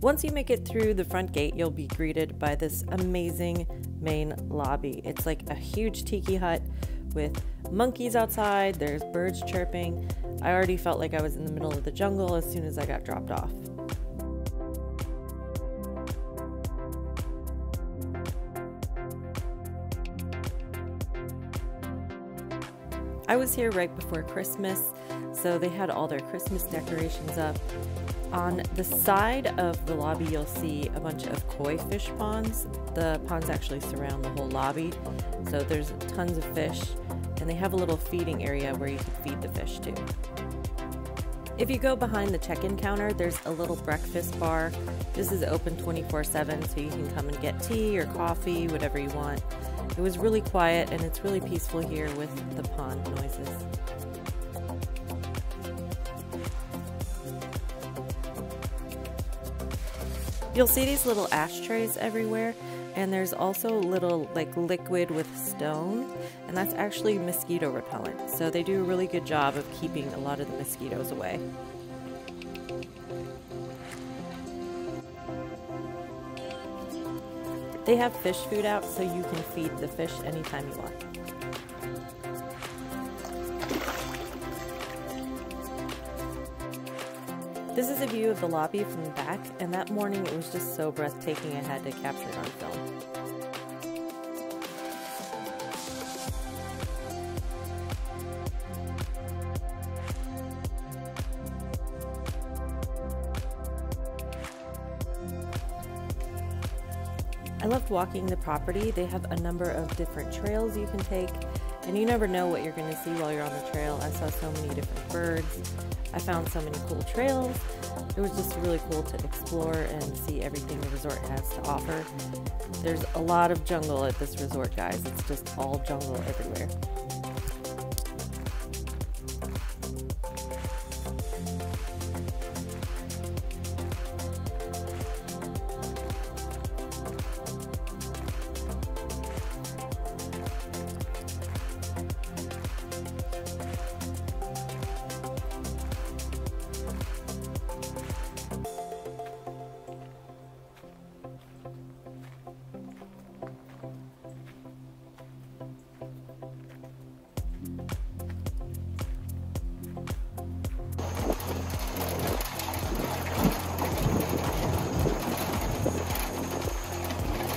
Once you make it through the front gate, you'll be greeted by this amazing main lobby. It's like a huge tiki hut with monkeys outside, there's birds chirping. I already felt like I was in the middle of the jungle as soon as I got dropped off. I was here right before Christmas, so they had all their Christmas decorations up. On the side of the lobby, you'll see a bunch of koi fish ponds. The ponds actually surround the whole lobby, so there's tons of fish, and they have a little feeding area where you can feed the fish too. If you go behind the check-in counter, there's a little breakfast bar. This is open 24/7, so you can come and get tea or coffee, whatever you want. It was really quiet, and it's really peaceful here with the pond noises. You'll see these little ashtrays everywhere, and there's also little like liquid with stone, and that's actually mosquito repellent. So they do a really good job of keeping a lot of the mosquitoes away. They have fish food out, so you can feed the fish anytime you want. This is a view of the lobby from the back, and that morning it was just so breathtaking I had to capture it on film. I loved walking the property. They have a number of different trails you can take, and you never know what you're going to see while you're on the trail. I saw so many different birds. I found so many cool trails. It was just really cool to explore and see everything the resort has to offer. There's a lot of jungle at this resort, guys. It's just all jungle everywhere.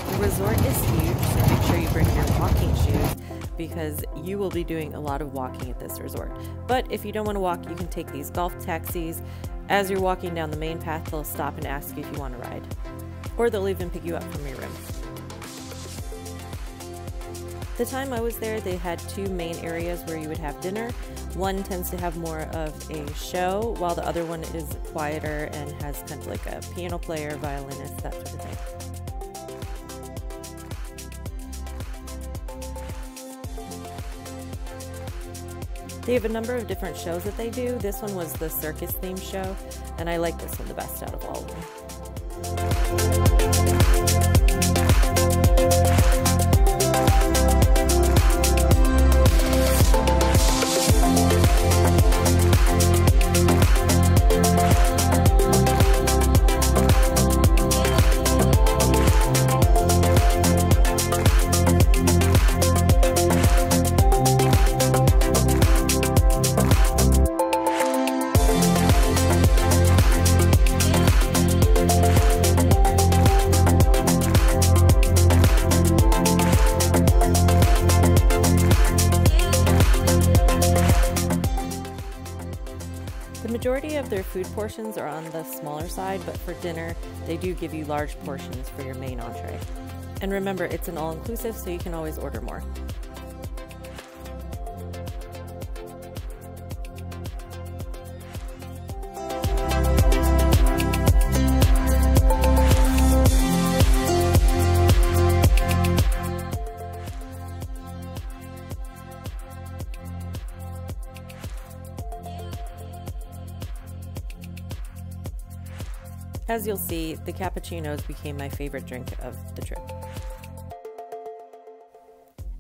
The resort is huge, so make sure you bring your walking shoes because you will be doing a lot of walking at this resort. But if you don't want to walk, you can take these golf taxis. As you're walking down the main path, they'll stop and ask you if you want to ride. Or they'll even pick you up from your room. The time I was there, they had two main areas where you would have dinner. One tends to have more of a show, while the other one is quieter and has kind of like a piano player, violinist, that sort of thing. They have a number of different shows that they do. This one was the circus themed show, and I like this one the best out of all of them. The majority of their food portions are on the smaller side, but for dinner, they do give you large portions for your main entree. And remember, it's an all-inclusive, so you can always order more. As you'll see, the cappuccinos became my favorite drink of the trip.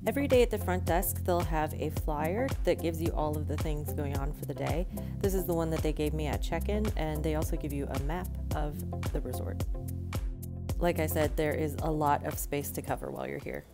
Every day at the front desk, they'll have a flyer that gives you all of the things going on for the day. This is the one that they gave me at check-in, and they also give you a map of the resort. Like I said, there is a lot of space to cover while you're here.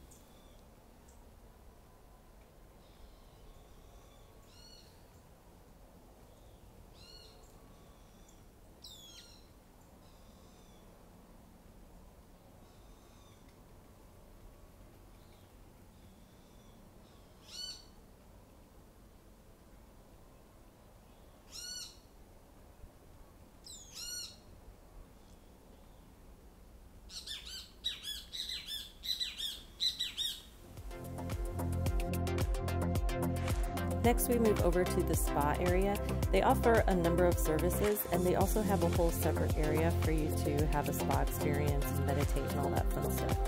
Next, we move over to the spa area. They offer a number of services, and they also have a whole separate area for you to have a spa experience and meditate and all that fun stuff.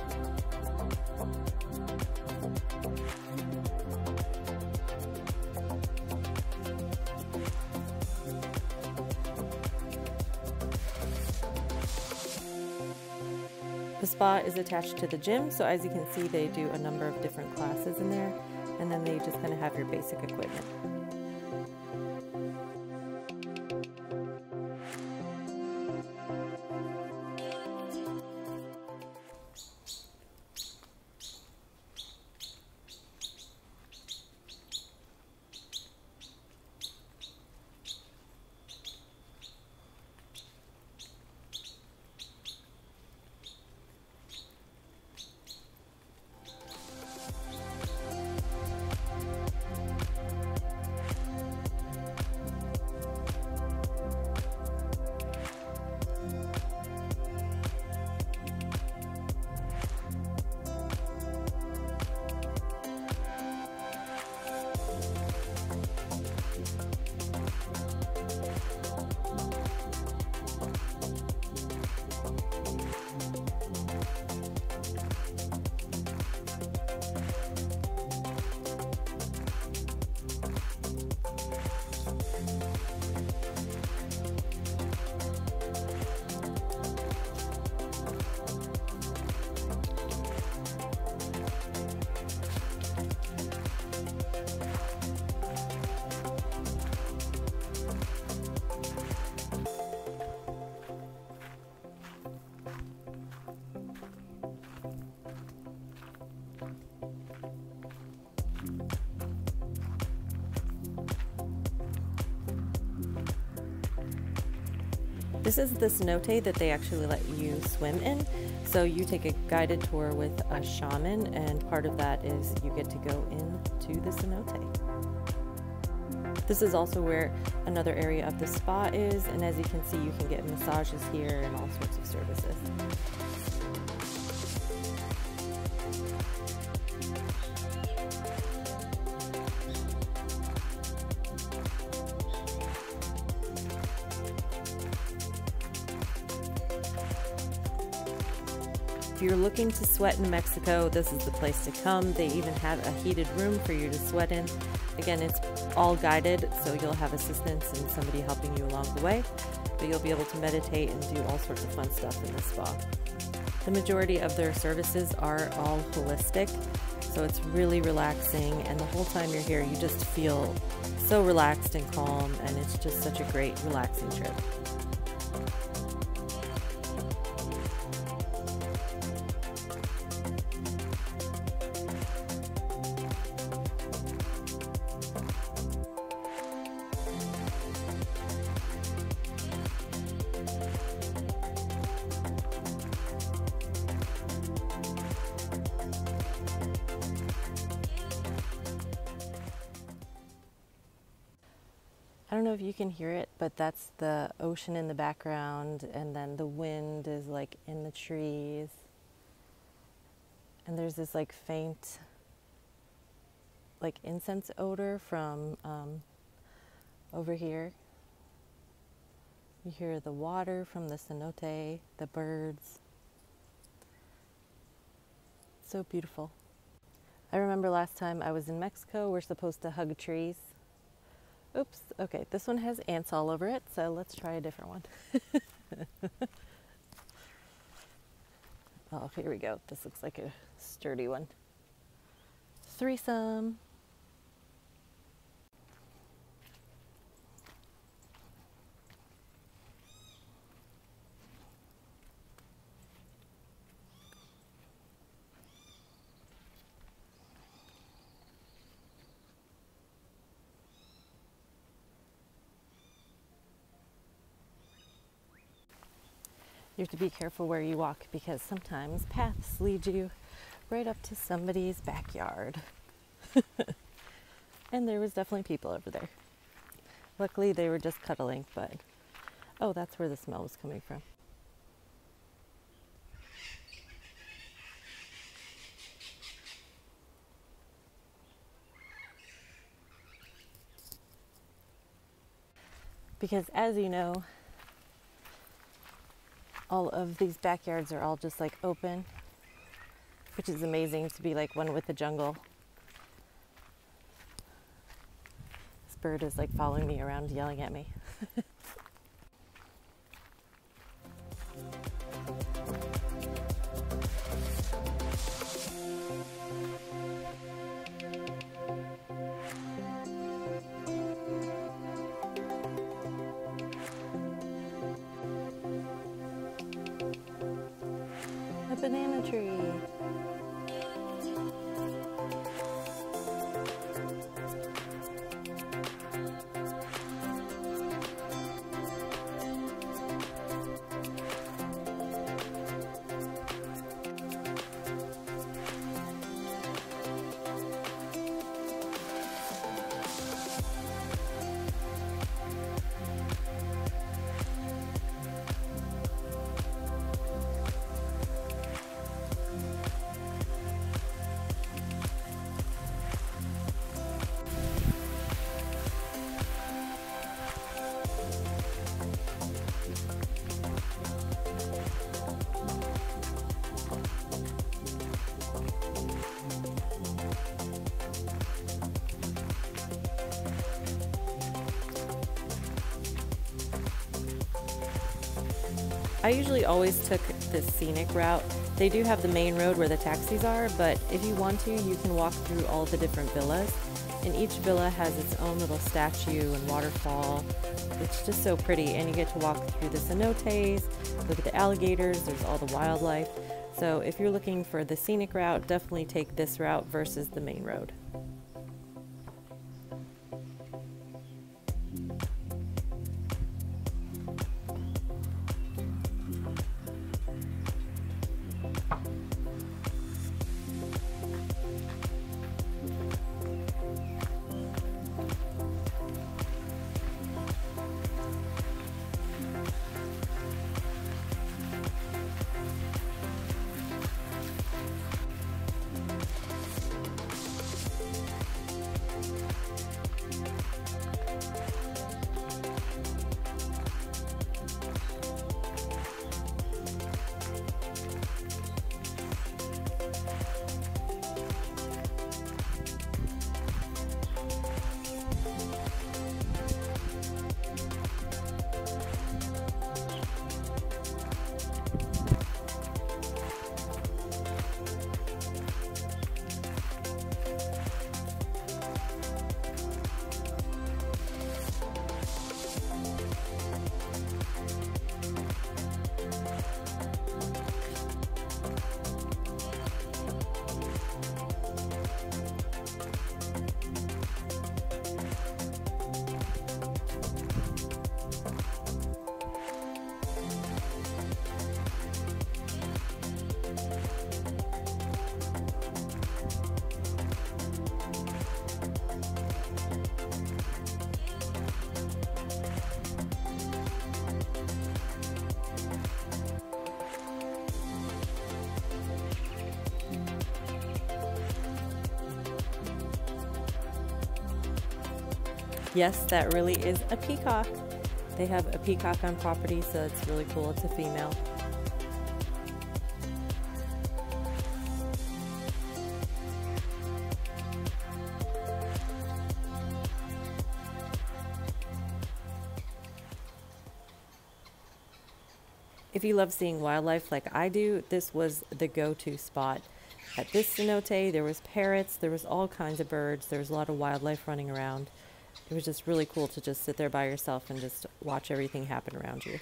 The spa is attached to the gym, so as you can see, they do a number of different classes in there, and then they just kind of have your basic equipment. This is the cenote that they actually let you swim in. So you take a guided tour with a shaman, and part of that is you get to go into the cenote. This is also where another area of the spa is, and as you can see, you can get massages here and all sorts of services. If you're looking to sweat in Mexico, this is the place to come. They even have a heated room for you to sweat in. Again, it's all guided, so you'll have assistance and somebody helping you along the way, but you'll be able to meditate and do all sorts of fun stuff in the spa. The majority of their services are all holistic, so it's really relaxing, and the whole time you're here, you just feel so relaxed and calm, and it's just such a great, relaxing trip. I don't know if you can hear it, but that's the ocean in the background, and then the wind is like in the trees. And there's this like faint like incense odor from over here. You hear the water from the cenote, the birds. So beautiful. I remember last time I was in Mexico, we're supposed to hug trees. Oops, okay, this one has ants all over it, so let's try a different one. Oh, here we go. This looks like a sturdy one. threesome. You have to be careful where you walk because sometimes paths lead you right up to somebody's backyard. And there was definitely people over there. Luckily they were just cuddling, but oh, that's where the smell was coming from. Because as you know, all of these backyards are all just like open, which is amazing to be like one with the jungle. This bird is like following me around, yelling at me. A banana tree. I usually always took this scenic route. They do have the main road where the taxis are, but if you want to, you can walk through all the different villas. And each villa has its own little statue and waterfall. It's just so pretty, and you get to walk through the cenotes, look at the alligators, there's all the wildlife. So if you're looking for the scenic route, definitely take this route versus the main road. Yes, that really is a peacock. They have a peacock on property, so it's really cool. It's a female. If you love seeing wildlife like I do, this was the go-to spot. At this cenote, there was parrots, there was all kinds of birds, there was a lot of wildlife running around. It was just really cool to just sit there by yourself and just watch everything happen around you.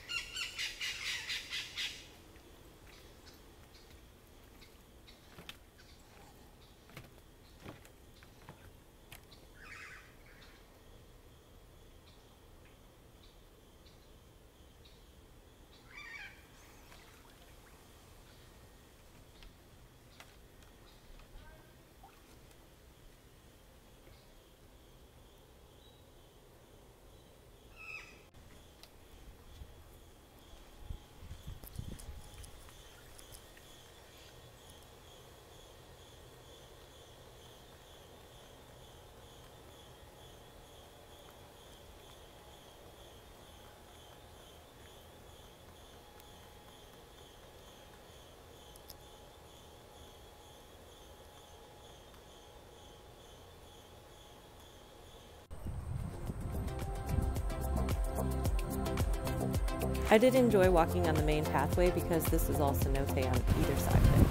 I did enjoy walking on the main pathway because this is all cenote on either side of it.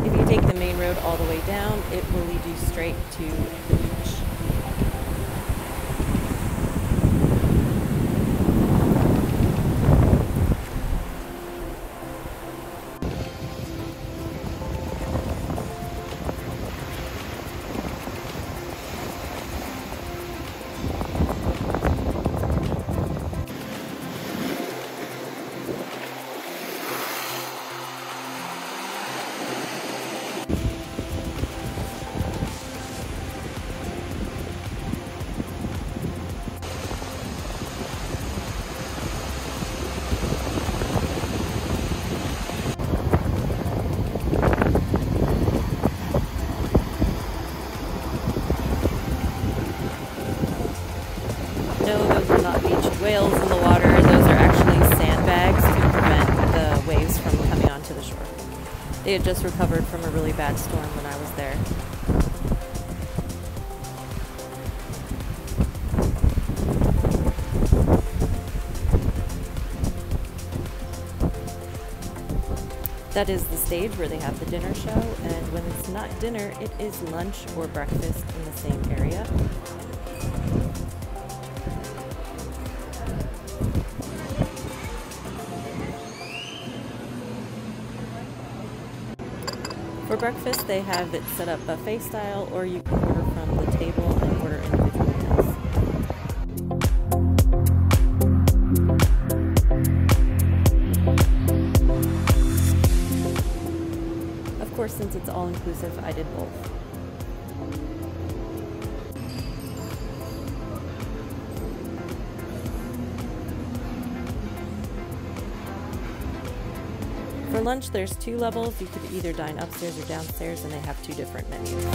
If you take the main road all the way down, it will lead you straight to the beach. Whales in the water, those are actually sandbags to prevent the waves from coming onto the shore. They had just recovered from a really bad storm when I was there. That is the stage where they have the dinner show, and when it's not dinner, it is lunch or breakfast in the same area. For breakfast, they have it set up buffet style, or you can order from the table and order individual meals. Of course, since it's all inclusive, I did both. For lunch, there's 2 levels. You could either dine upstairs or downstairs, and they have 2 different menus.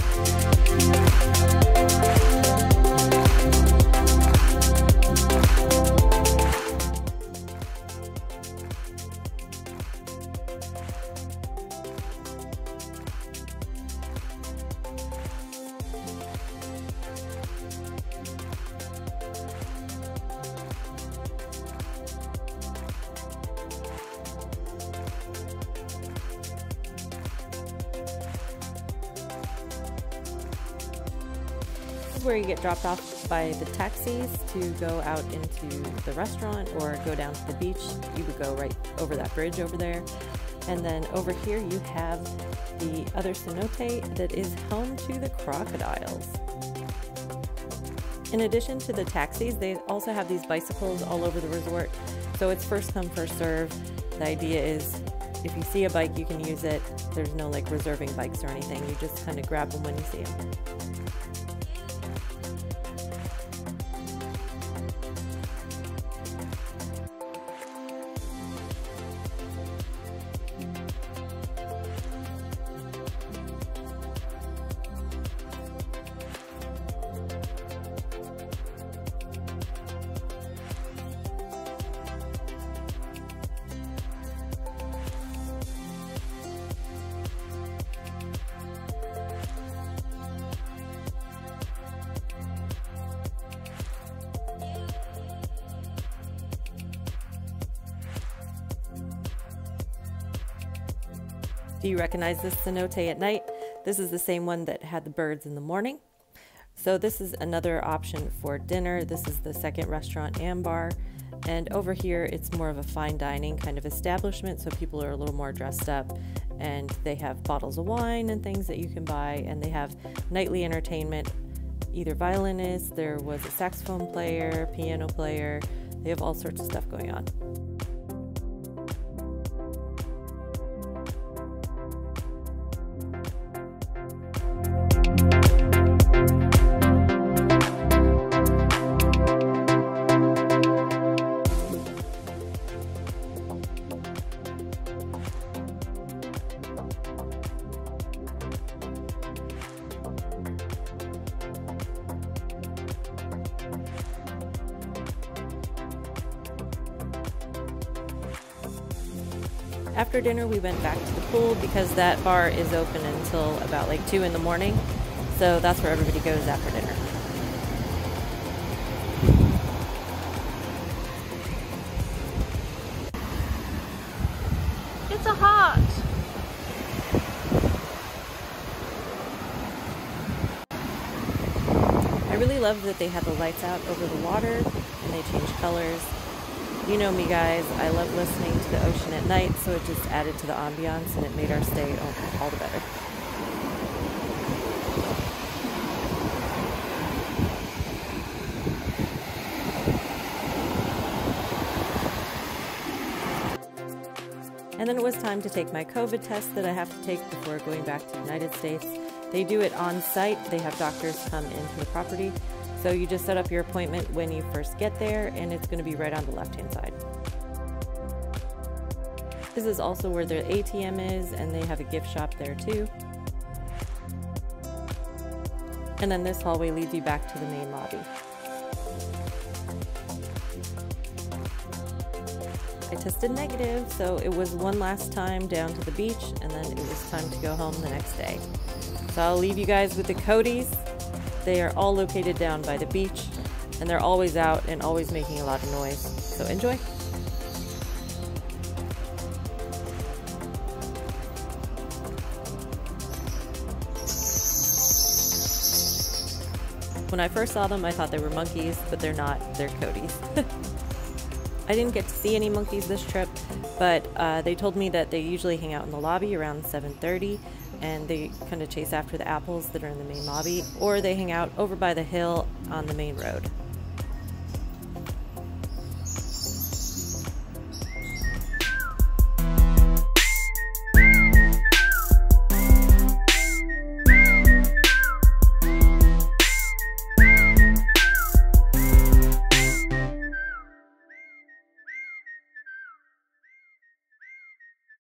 Where you get dropped off by the taxis to go out into the restaurant or go down to the beach. You would go right over that bridge over there. And then over here you have the other cenote that is home to the crocodiles. In addition to the taxis, they also have these bicycles all over the resort. So it's first come, first serve. The idea is if you see a bike, you can use it. There's no like reserving bikes or anything. You just kind of grab them when you see them. Do you recognize this cenote at night? This is the same one that had the birds in the morning. So this is another option for dinner. This is the second restaurant and bar. And over here, it's more of a fine dining kind of establishment, so people are a little more dressed up, and they have bottles of wine and things that you can buy, and they have nightly entertainment, either violinists, there was a saxophone player, piano player, they have all sorts of stuff going on. After dinner, we went back to the pool because that bar is open until about like 2 in the morning. So that's where everybody goes after dinner. It's a heart. I really love that they had the lights out over the water and they changed colors. You know me, guys, I love listening to the ocean at night, so it just added to the ambiance and it made our stay all the better. And then it was time to take my COVID test that I have to take before going back to the United States. They do it on site. They have doctors come into the property. So you just set up your appointment when you first get there, and it's going to be right on the left-hand side. This is also where their ATM is, and they have a gift shop there too. And then this hallway leads you back to the main lobby. I tested negative, so it was one last time down to the beach, and then it was time to go home the next day. So I'll leave you guys with the coatis. They are all located down by the beach, and they're always out and always making a lot of noise. So enjoy! When I first saw them, I thought they were monkeys, but they're not. They're coatis. I didn't get to see any monkeys this trip, but they told me that they usually hang out in the lobby around 7:30, and they kind of chase after the apples that are in the main lobby, or they hang out over by the hill on the main road.